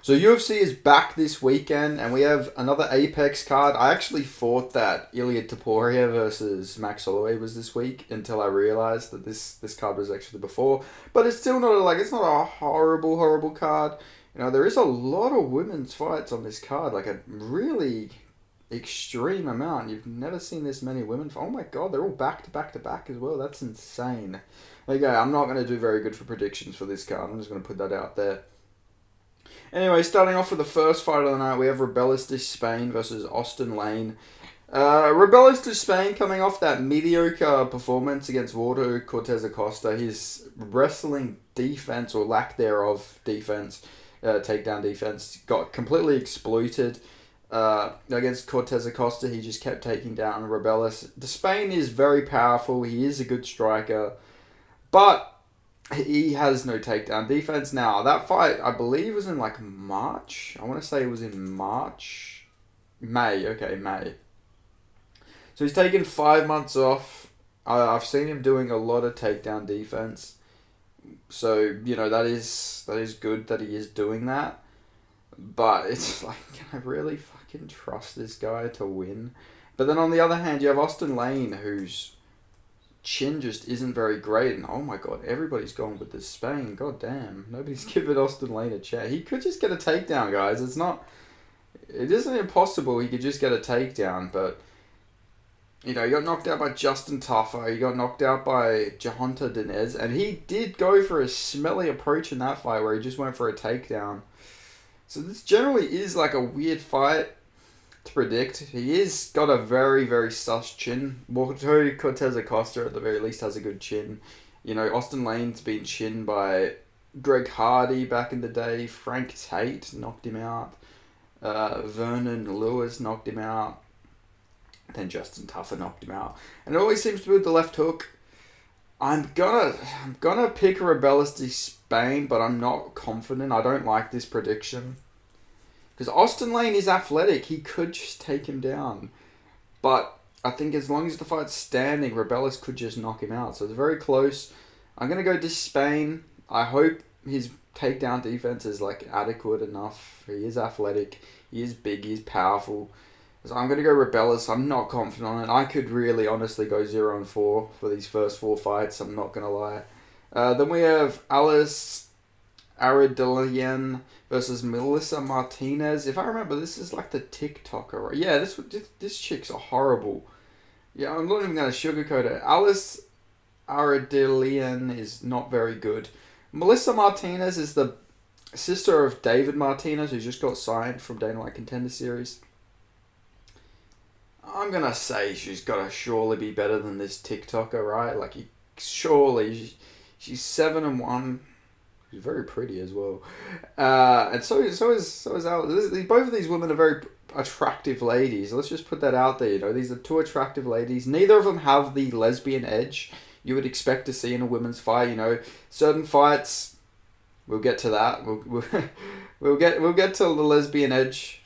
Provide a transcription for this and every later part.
So UFC is back this weekend, and we have another Apex card. I actually thought that Ilia Topuria versus Max Holloway was this week until I realized that this card was actually before. But it's still not it's not a horrible card. There is a lot of women's fights on this card, like a really extreme amount. You've never seen this many women. Oh my god, they're all back to back to back as well. That's insane. Okay, I'm not going to do very good for predictions for this card. I'm just going to put that out there. Anyway, starting off with the first fight of the night, we have Rebellis de Spain versus Austin Lane. Rebellis de Spain coming off that mediocre performance against Waldo Cortez Acosta. His wrestling defense, or lack thereof defense, takedown defense, got completely exploited. Against Cortez Acosta, he just kept taking down Rebellis. De Spain is very powerful. He is a good striker. But he has no takedown defense. Now, that fight, I believe, was in March. I want to say it was in March. May. Okay, May. So he's taken 5 months off. I've seen him doing a lot of takedown defense. So, that is good that he is doing that. But it's can I really fucking trust this guy to win? But then on the other hand, you have Austin Lane, whose chin just isn't very great, and oh my god, everybody's gone with this Spain. God damn, nobody's given Austin Lane a chance. He could just get a takedown, guys. It isn't impossible. He could just get a takedown, but he got knocked out by Justin Taffa. He got knocked out by Jahonta Dinez, and he did go for a smelly approach in that fight where he just went for a takedown. So this generally is a weird fight to predict. He is got a very, very sus chin. Waldo Cortez Acosta at the very least has a good chin. Austin Lane's been chinned by Greg Hardy back in the day. Frank Tate knocked him out. Vernon Lewis knocked him out. Then Justin Taffa knocked him out. And it always seems to be with the left hook. I'm gonna pick Rebellis de Spain, but I'm not confident. I don't like this prediction. Because Austin Lane is athletic. He could just take him down. But I think as long as the fight's standing, Rebellis could just knock him out. So it's very close. I'm going to go to Spain. I hope his takedown defense is adequate enough. He is athletic. He is big. He is powerful. So I'm going to go Rebellis. I'm not confident on it. I could really honestly go 0-4 for these first 4 fights. I'm not going to lie. Then we have Alice Aradelian versus Melissa Martinez. If I remember, this is the TikToker, right? Yeah, this chick's horrible. Yeah, I'm not even going to sugarcoat it. Alice Aradelian is not very good. Melissa Martinez is the sister of David Martinez, who just got signed from Dana White Contender Series. I'm going to say she's got to surely be better than this TikToker, right? Surely. She's 7-1. She's very pretty as well, and so is Alice. Both of these women are very attractive ladies. Let's just put that out there. These are 2 attractive ladies. Neither of them have the lesbian edge you would expect to see in a women's fight. Certain fights, we'll get to that. We'll get to the lesbian edge,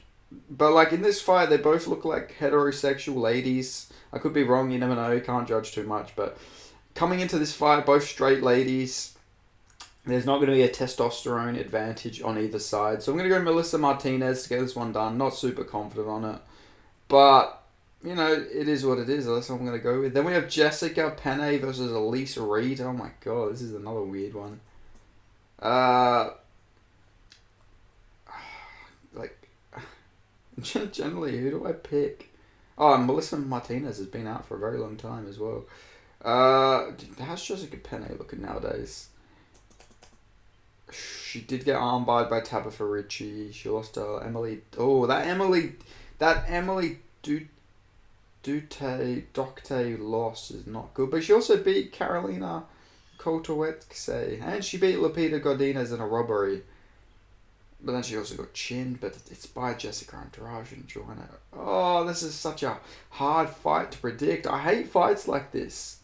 but in this fight, they both look like heterosexual ladies. I could be wrong. You never know. You can't judge too much. But coming into this fight, both straight ladies. There's not going to be a testosterone advantage on either side. So I'm going to go Melissa Martinez to get this one done. Not super confident on it. But, it is what it is. That's what I'm going to go with. Then we have Jessica Penne versus Elise Reed. Oh my god, this is another weird one. Generally, who do I pick? Oh, Melissa Martinez has been out for a very long time as well. How's Jessica Penne looking nowadays? She did get armbarred by Tabitha Ricci. She lost to Emily. Oh, that Emily Docte loss is not good. But she also beat Carolina Kotowetxe. And she beat Lupita Godinez in a robbery. But then she also got chinned. But it's by Jessica Andrade and Joanna. Oh, this is such a hard fight to predict. I hate fights like this.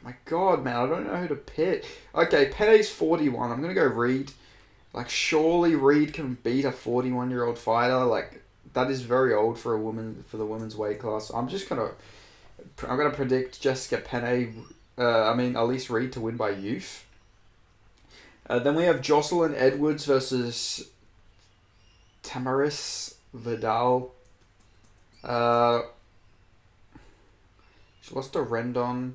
My god, man, I don't know who to pick. Okay, Penne's 41. I'm going to go Reed. Surely Reed can beat a 41-year-old fighter. That is very old for a woman, for the women's weight class. I'm going to predict Jessica Penne, Elise Reed to win by youth. Then we have Jocelyn Edwards versus Tamaris Vidal. She lost to Rendon.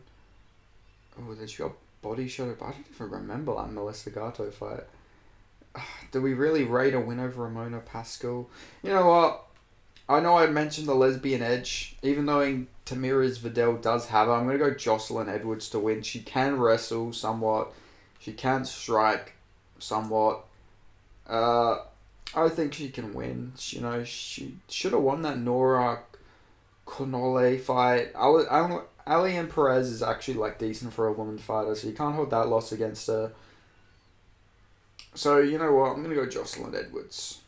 Oh, then she got body shot. I don't even remember that Melissa Gato fight. Do we really rate a win over Ramona Pascal? You know what? I know I mentioned the lesbian edge. Even though Tamiris Vidal does have her, I'm going to go Jocelyn Edwards to win. She can wrestle somewhat. She can strike somewhat. I think she can win. She should have won that Nora Connolly fight. Alien Perez is actually decent for a woman fighter, so you can't hold that loss against her. So you know what? I'm gonna go Jocelyn Edwards.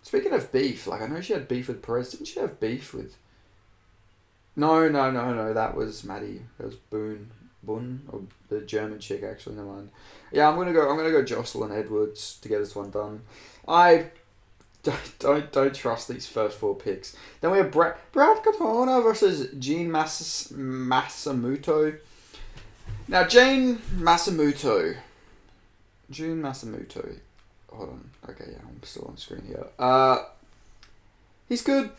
Speaking of beef, I know she had beef with Perez. Didn't she have beef with? No. That was Maddie. That was Boone, or the German chick. Actually, never mind. Yeah, I'm gonna go Jocelyn Edwards to get this one done. I don't trust these first 4 picks. Then we have Brad Katona versus Gene Masamuto. Now, Gene Masamuto. Hold on. Okay, yeah, I'm still on screen here. He's good.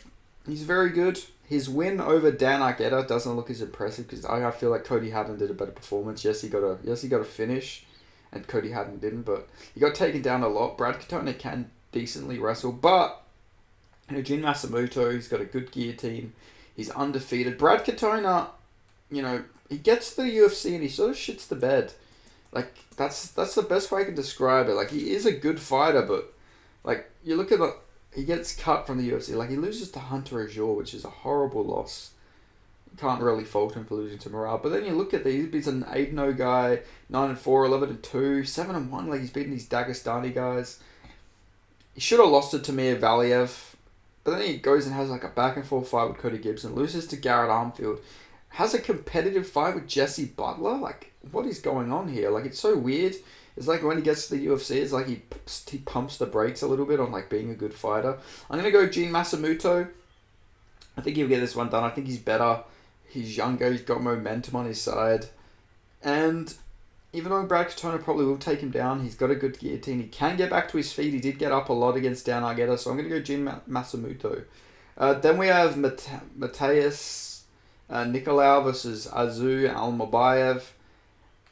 He's very good. His win over Dan Argueta doesn't look as impressive because I feel like Cody Haddon did a better performance. Yes, he got a finish, and Cody Haddon didn't, but he got taken down a lot. Brad Katona can decently wrestle, but Gene Masamuto, he's got a good guillotine. He's undefeated. Brad Katona, he gets to the UFC and he sort of shits the bed. That's the best way I can describe it. He is a good fighter, but you look at he gets cut from the UFC. He loses to Hunter Azure, which is a horrible loss. You can't really fault him for losing to Morale. But then you look at these, he's an 8-0 guy, 9-4, 11-2, 7-1. He's beaten these Dagestani guys. He should have lost it to Mir Valiev, but then he goes and has a back and forth fight with Cody Gibson, loses to Garrett Armfield, has a competitive fight with Jesse Butler. What is going on here? It's so weird. It's when he gets to the UFC, it's he pumps the brakes a little bit on being a good fighter. I'm gonna go Gene Masamuto. I think he'll get this one done. I think he's better. He's younger. He's got momentum on his side, and even though Brad Katona probably will take him down, he's got a good guillotine. He can get back to his feet. He did get up a lot against Dan Argueta, so I'm going to go Gene Masamuto. Then we have Mateus Nicolau versus Azu Almabayev.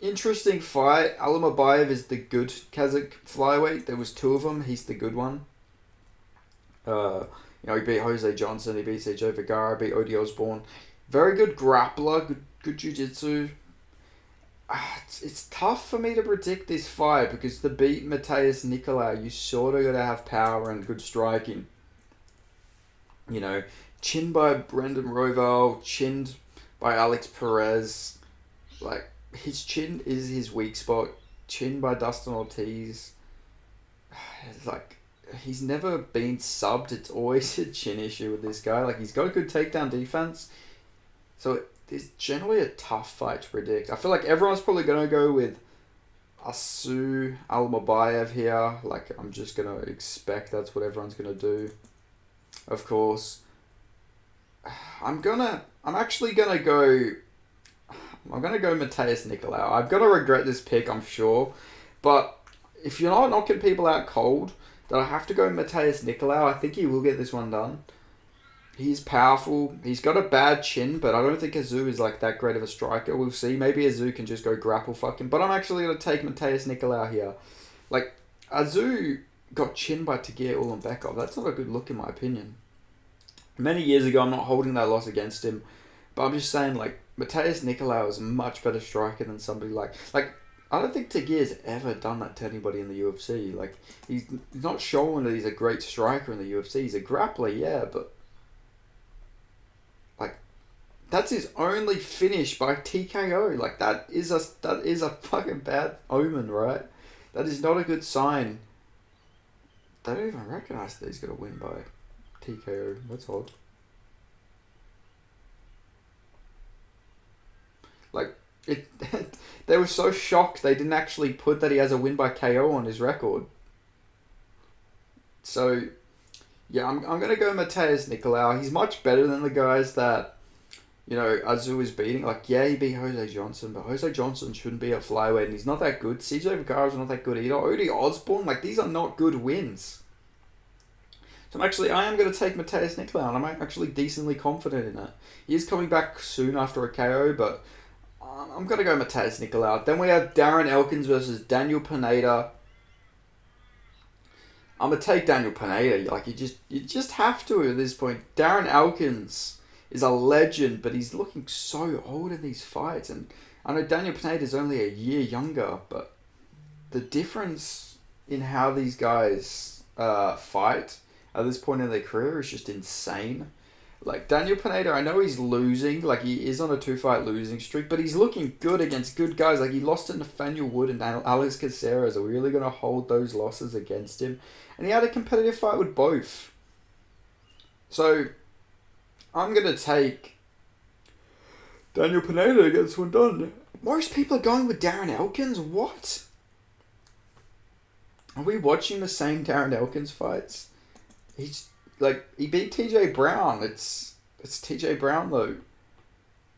Interesting fight. Almabayev is the good Kazakh flyweight. There was 2 of them. He's the good one. He beat Jose Johnson. He beat CJ Vergara. Beat Odie Osborne. Very good grappler. Good jiu-jitsu. It's tough for me to predict this fight because to beat Mateus Nicolau, you sort of got to have power and good striking. Chinned by Brendan Roval, chinned by Alex Perez. His chin is his weak spot. Chinned by Dustin Ortiz. He's never been subbed. It's always a chin issue with this guy. He's got a good takedown defense. So it's generally a tough fight to predict. I feel like everyone's probably going to go with Asu Almabayev here. I'm just going to expect that's what everyone's going to do. Of course. I'm going to go Mateus Nicolau. I'm going to regret this pick, I'm sure. But if you're not knocking people out cold, then I have to go Mateus Nicolau. I think he will get this one done. He's powerful. He's got a bad chin, but I don't think Azu is that great of a striker. We'll see. Maybe Azu can just go grapple fuck him. But I'm actually going to take Mateus Nicolau here. Azu got chinned by Tagir Ulanbekov. That's not a good look in my opinion. Many years ago, I'm not holding that loss against him. But I'm just saying, Mateus Nicolau is a much better striker than somebody I don't think Tagir's ever done that to anybody in the UFC. He's not showing that he's a great striker in the UFC. He's a grappler, yeah, but that's his only finish by TKO. That is a fucking bad omen, right? That is not a good sign. They don't even recognize that he's gonna win by TKO. That's odd. They were so shocked they didn't actually put that he has a win by KO on his record. So, yeah, I'm gonna go Mateus Nicolau. He's much better than the guys that You know, Azu is beating, like, yeah, he beat Jose Johnson, but Jose Johnson shouldn't be a flyweight, and he's not that good. CJ Vacara's not that good either. Odie Osborne, like, these are not good wins. So I am going to take Mateus Nicolau, and I'm actually decently confident in it. He is coming back soon after a KO, but I'm going to go Mateus Nicolau. Then we have Darren Elkins versus Daniel Pineda. I'm going to take Daniel Pineda. Like, you just have to at this point. Darren Elkins is a legend, but he's looking so old in these fights. And I know Daniel Pineda is only a year younger, but the difference in how these guys fight at this point in their career is just insane. Like, Daniel Pineda, I know he's losing. Like, he is on a 2-fight losing streak, but he's looking good against good guys. Like, he lost to Nathaniel Wood and Alex Caceres. Are we really going to hold those losses against him? And he had a competitive fight with both. So, I'm going to take Daniel Pineda to get this one done. Most people are going with Darren Elkins? What? Are we watching the same Darren Elkins fights? He's like, he beat TJ Brown. It's TJ Brown though.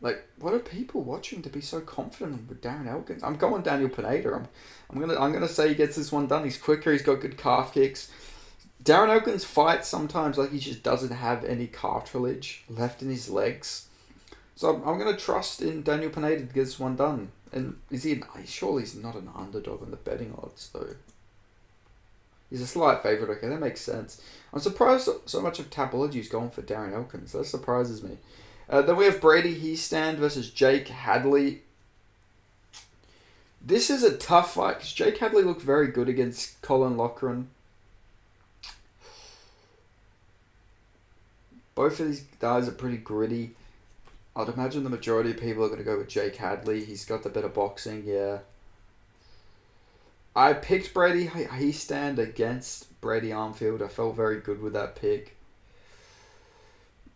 Like, what are people watching to be so confident with Darren Elkins? I'm going Daniel Pineda. I'm gonna say he gets this one done. He's quicker. He's got good calf kicks. Darren Elkins fights sometimes like he just doesn't have any cartilage left in his legs. So I'm gonna trust in Daniel Pineda to get this one done. And surely he's not an underdog on the betting odds though. He's a slight favourite. Okay, that makes sense. I'm surprised so much of Tapology is going for Darren Elkins. That surprises me. Then we have Brady Heastand versus Jake Hadley. This is a tough fight because Jake Hadley looked very good against Colin Loughran. Both of these guys are pretty gritty. I'd imagine the majority of people are going to go with Jake Hadley. He's got the better boxing, yeah. I picked Brady Heastand against Brady Armfield. I felt very good with that pick.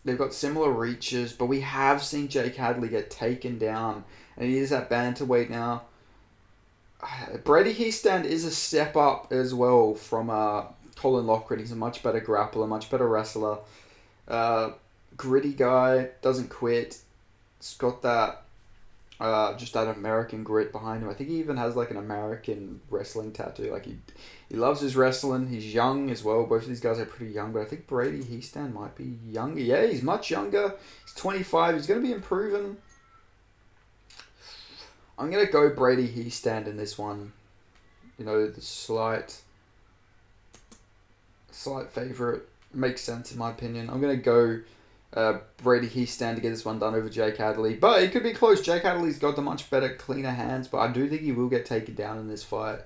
They've got similar reaches, but we have seen Jake Hadley get taken down, and he is at bantamweight now. Brady Heastand is a step up as well from Colin Loughran. He's a much better grappler, much better wrestler. Gritty guy, doesn't quit. It's got that just that American grit behind him. I think he even has like an American wrestling tattoo. Like he loves his wrestling. He's young as well. Both of these guys are pretty young, but I think Brady Heastand might be younger. Yeah, he's much younger. He's 25. He's going to be improving. I'm going to go Brady Heastand in this one. You know, the slight favourite. Makes sense in my opinion. I'm going to go Brady Heastand to get this one done over Jake Hadley. But it could be close. Jake Hadley's got the much better, cleaner hands, but I do think he will get taken down in this fight.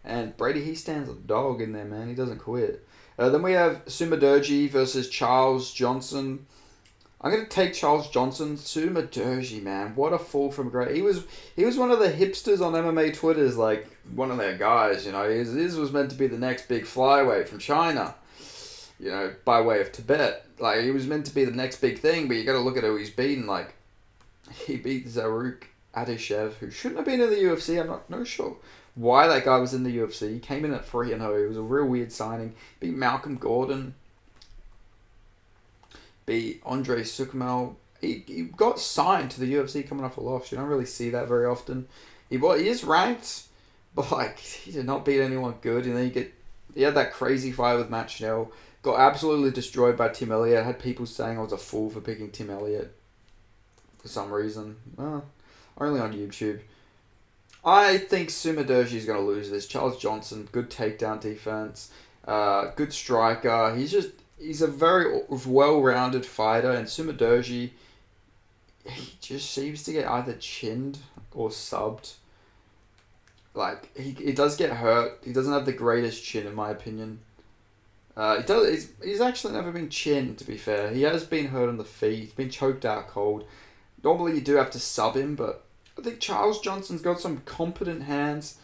And Brady Heastand's a dog in there, man. He doesn't quit. Then we have Sumadurgi versus Charles Johnson. I'm going to take Charles Johnson. Sumadurgi, man. What a fall from great. He was one of the hipsters on MMA Twitters, like one of their guys, you know. This was meant to be the next big flyweight from China. You know, by way of Tibet. Like, he was meant to be the next big thing, but you got to look at who he's beaten. Like, he beat Zaruk Adeshev, who shouldn't have been in the UFC. I'm not sure why that guy was in the UFC. He came in at 3-0. It was a real weird signing. Beat Malcolm Gordon. Beat Andre Sukumel. He got signed to the UFC coming off a loss. You don't really see that very often. He is ranked, but like, he did not beat anyone good. And then he had that crazy fight with Matt Schnell. Got absolutely destroyed by Tim Elliott. I had people saying I was a fool for picking Tim Elliott for some reason. Only on YouTube. I think Sumadurgi is going to lose this. Charles Johnson, good takedown defense, good striker. He's a very well-rounded fighter, and Sumadurgi, he just seems to get either chinned or subbed. Like, he does get hurt. He doesn't have the greatest chin, in my opinion. He's actually never been chinned, to be fair. He has been hurt on the feet. He's been choked out cold. Normally you do have to sub him, but I think Charles Johnson's got some competent hands.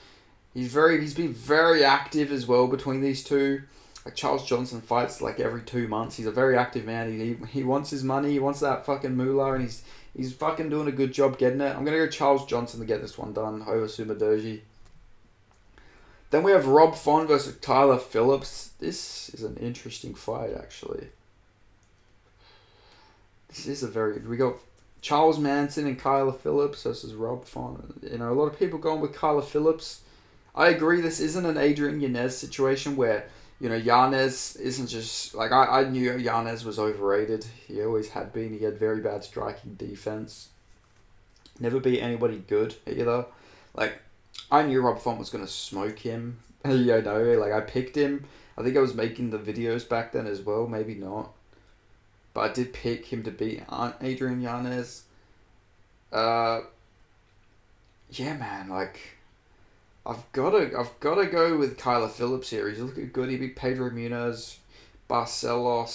He's been very active as well between these two. Like, Charles Johnson fights like every 2 months. He's a very active man. He wants his money. He wants that fucking moolah, and he's fucking doing a good job getting it. I'm gonna go Charles Johnson to get this one done over Sumadurgi. Then we have Rob Font versus Tyler Phillips. This is an interesting fight, actually. We got Charles Manson and Kyler Phillips versus Rob Font. You know, a lot of people going with Kyler Phillips. I agree. This isn't an Adrian Yanez situation where, you know, Yanez isn't just like I knew Yanez was overrated. He always had been. He had very bad striking defense. Never beat anybody good either. Like, I knew Rob Font was gonna smoke him. You know, like I picked him. I think I was making the videos back then as well. Maybe not, but I did pick him to beat Adrian Yanez. Yeah, man. Like, I've gotta go with Kyler Phillips here. He's looking good. He beat Pedro Munoz, Marcelo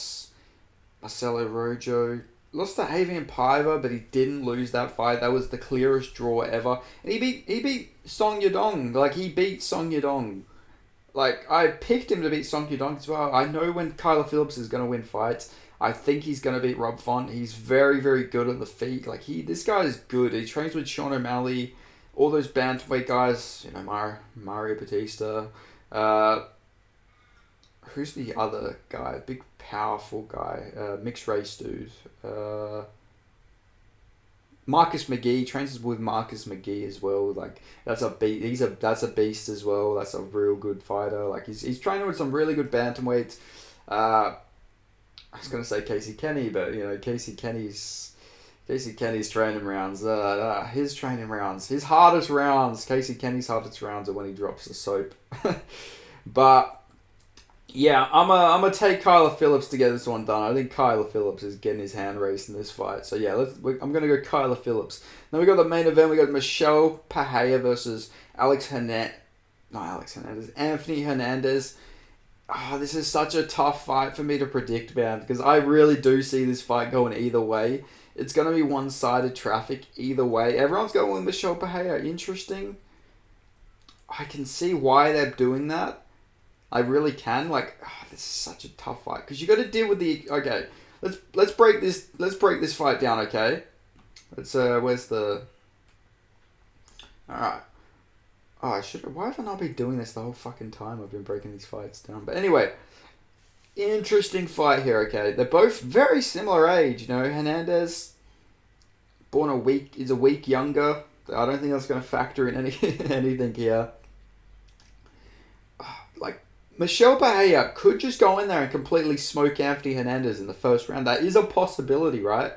Rojo. Lost to Javier Paiva, but he didn't lose that fight. That was the clearest draw ever. And he beat Song Yadong. Like, he beat Song Yadong. Like, I picked him to beat Song Yadong as well. I know when Kyler Phillips is gonna win fights. I think he's gonna beat Rob Font. He's very, very good on the feet. Like, this guy is good. He trains with Sean O'Malley, all those bantamweight guys. You know, Mario Batista. Who's the other guy? Big, powerful guy. Mixed race dude. Marcus McGee trains with Marcus McGee as well. Like, that's a beast. That's a beast as well. That's a real good fighter. Like, he's training with some really good bantamweights. I was gonna say Casey Kenny, but you know, Casey Kenny's training rounds. His training rounds, his hardest rounds. Casey Kenny's hardest rounds are when he drops the soap. But yeah, I'm gonna take Kyler Phillips to get this one done. I think Kyler Phillips is getting his hand raised in this fight. So yeah, I'm gonna go Kyler Phillips. Then we got the main event. We got Michelle Pereira versus Anthony Hernandez. Oh, this is such a tough fight for me to predict, man, because I really do see this fight going either way. It's gonna be one-sided traffic either way. Everyone's going with Michelle Pereira. Interesting. I can see why they're doing that. I really can. Like, this is such a tough fight because you got to deal with the. Okay, let's break this fight down. Okay, where's the. All right. Oh, why have I not been doing this the whole fucking time? I've been breaking these fights down. But anyway, interesting fight here. Okay, they're both very similar age. You know, Hernandez, is a week younger. I don't think that's going to factor in anything here. Like, Michelle Pereira could just go in there and completely smoke Anthony Hernandez in the first round. That is a possibility, right?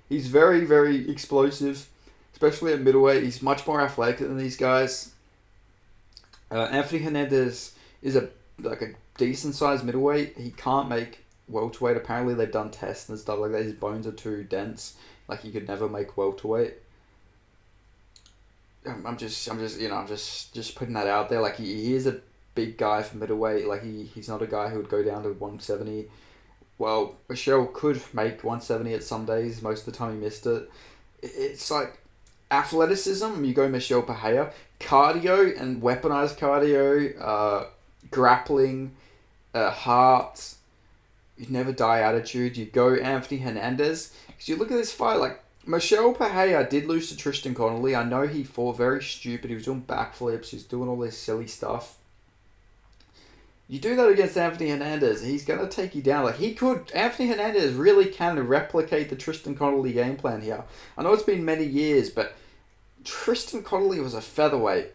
He's very, very explosive, especially at middleweight. He's much more athletic than these guys. Anthony Hernandez is a decent sized middleweight. He can't make welterweight. Apparently, they've done tests and stuff like that. His bones are too dense. Like, he could never make welterweight. I'm just putting that out there. Like, he is a big guy for middleweight. Like, he's not a guy who would go down to 170. Well, Michelle could make 170 at some days. Most of the time he missed it. It's like athleticism, you go Michelle Pereira. Cardio and weaponized cardio, grappling, heart, you never die attitude, you go Anthony Hernandez. Because you look at this fight, like, Michelle Pereira did lose to Tristan Connolly. I know he fought very stupid. He was doing backflips. He was doing all this silly stuff. You do that against Anthony Hernandez, he's going to take you down. Like, Anthony Hernandez really can replicate the Tristan Connolly game plan here. I know it's been many years, but Tristan Connolly was a featherweight.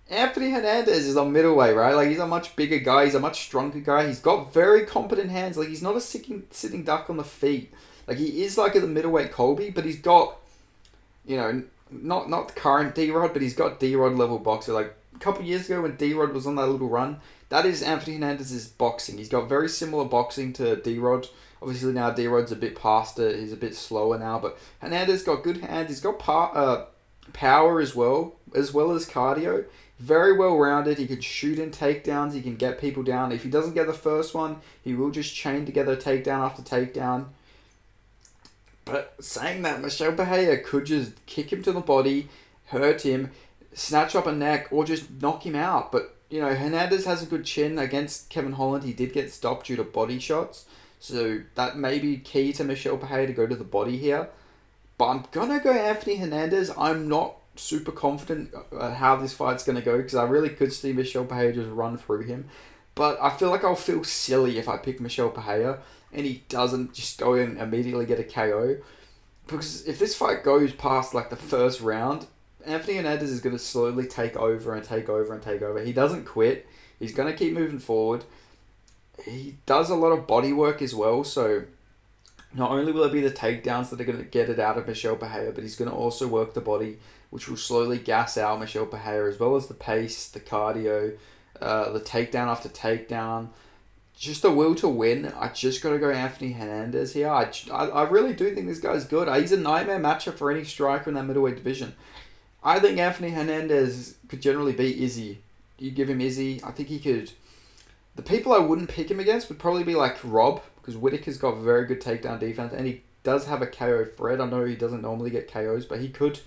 Anthony Hernandez is a middleweight, right? Like, he's a much bigger guy. He's a much stronger guy. He's got very competent hands. Like, he's not a sitting duck on the feet. Like, he is like a middleweight Colby, but he's got, you know, not the current D-Rod, but he's got D-Rod level boxer. Like, a couple of years ago when D-Rod was on that little run, that is Anthony Hernandez's boxing. He's got very similar boxing to D-Rod. Obviously now D-Rod's a bit past it. He's a bit slower now, but Hernandez got good hands. He's got power as well as cardio. Very well rounded. He can shoot in takedowns. He can get people down. If he doesn't get the first one, he will just chain together takedown after takedown. But saying that, Michelle Pereira could just kick him to the body, hurt him, snatch up a neck, or just knock him out. But, you know, Hernandez has a good chin. Against Kevin Holland, he did get stopped due to body shots. So that may be key to Michelle Pereira to go to the body here. But I'm going to go Anthony Hernandez. I'm not super confident how this fight's going to go because I really could see Michelle Pereira just run through him. But I feel like I'll feel silly if I pick Michelle Pereira and he doesn't just go in and immediately get a KO. because if this fight goes past like the first round, Anthony Hernandez is going to slowly take over and take over and take over. He doesn't quit. He's going to keep moving forward. He does a lot of body work as well, so not only will it be the takedowns that are going to get it out of Michel Pereira, but he's going to also work the body, which will slowly gas out Michel Pereira, as well as the pace, the cardio, the takedown after takedown. Just the will to win. I just got to go Anthony Hernandez here. I really do think this guy's good. He's a nightmare matchup for any striker in that middleweight division. I think Anthony Hernandez could generally beat Izzy. You give him Izzy, I think he could. The people I wouldn't pick him against would probably be like Rob, because Whittaker's got very good takedown defense, and he does have a KO threat. I know he doesn't normally get KOs, but he could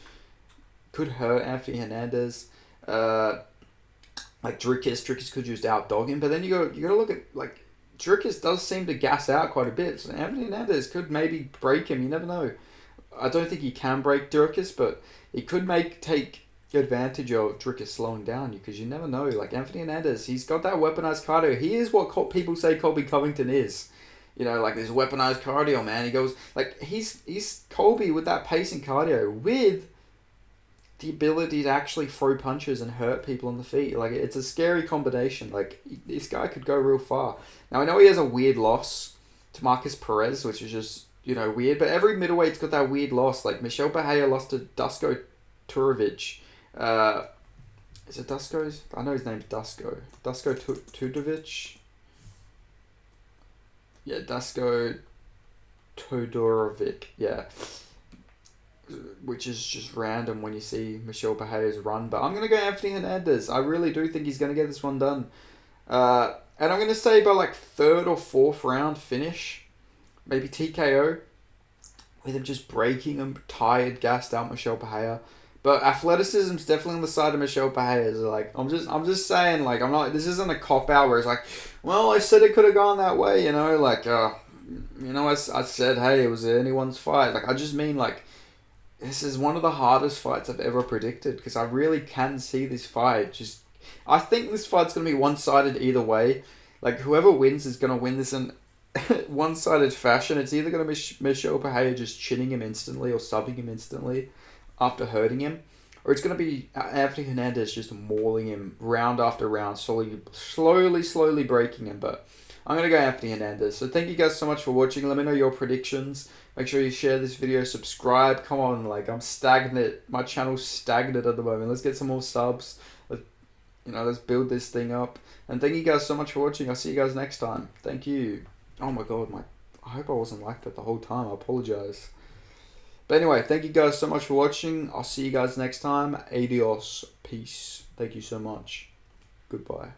hurt Anthony Hernandez. Like Dricus could just outdog him, but then you got to look at like Dricus does seem to gas out quite a bit. So Anthony Hernandez could maybe break him. You never know. I don't think he can break Dricus, but he could take advantage of Dricus slowing down you, because you never know. Like Anthony Hernandez, he's got that weaponized cardio. He is what people say Colby Covington is. You know, like this weaponized cardio, man. He goes like he's Colby with that pace and cardio with the ability to actually throw punches and hurt people on the feet. Like, it's a scary combination. Like, this guy could go real far. Now, I know he has a weird loss to Marcus Perez, which is just, weird. But every middleweight's got that weird loss. Like, Michel Pereira lost to Dusko Turovic. Is it Dusko's? I know his name's Dusko. Dusko Tudovic? Yeah, Dusko Todorovic. Yeah. Which is just random when you see Michel Pereira's run. But I'm going to go Anthony Hernandez. I really do think he's going to get this one done. And I'm going to say by like third or fourth round finish. Maybe TKO. With him just breaking him, tired, gassed out Michel Pereira. But athleticism's definitely on the side of Michel Pereira. Like, I'm just saying, like, I'm not, this isn't a cop-out where it's like, well, I said it could have gone that way, like, I said, hey, it was anyone's fight. Like, I just mean, like, this is one of the hardest fights I've ever predicted, because I really can see this fight. I think this fight's going to be one-sided either way. Like, whoever wins is going to win this in one-sided fashion. It's either going to be Michel Pereira just chinning him instantly or subbing him instantly after hurting him, or it's going to be Anthony Hernandez just mauling him round after round, slowly breaking him. But I'm going to go Anthony Hernandez. So thank you guys so much for watching. Let me know your predictions. Make sure you share this video, subscribe. Come on, like, I'm stagnant. My channel's stagnant at the moment. Let's get some more subs. Let's build this thing up. And thank you guys so much for watching. I'll see you guys next time. Thank you. Oh my god, I hope I wasn't like that the whole time. I apologize. But anyway, thank you guys so much for watching. I'll see you guys next time. Adios. Peace. Thank you so much. Goodbye.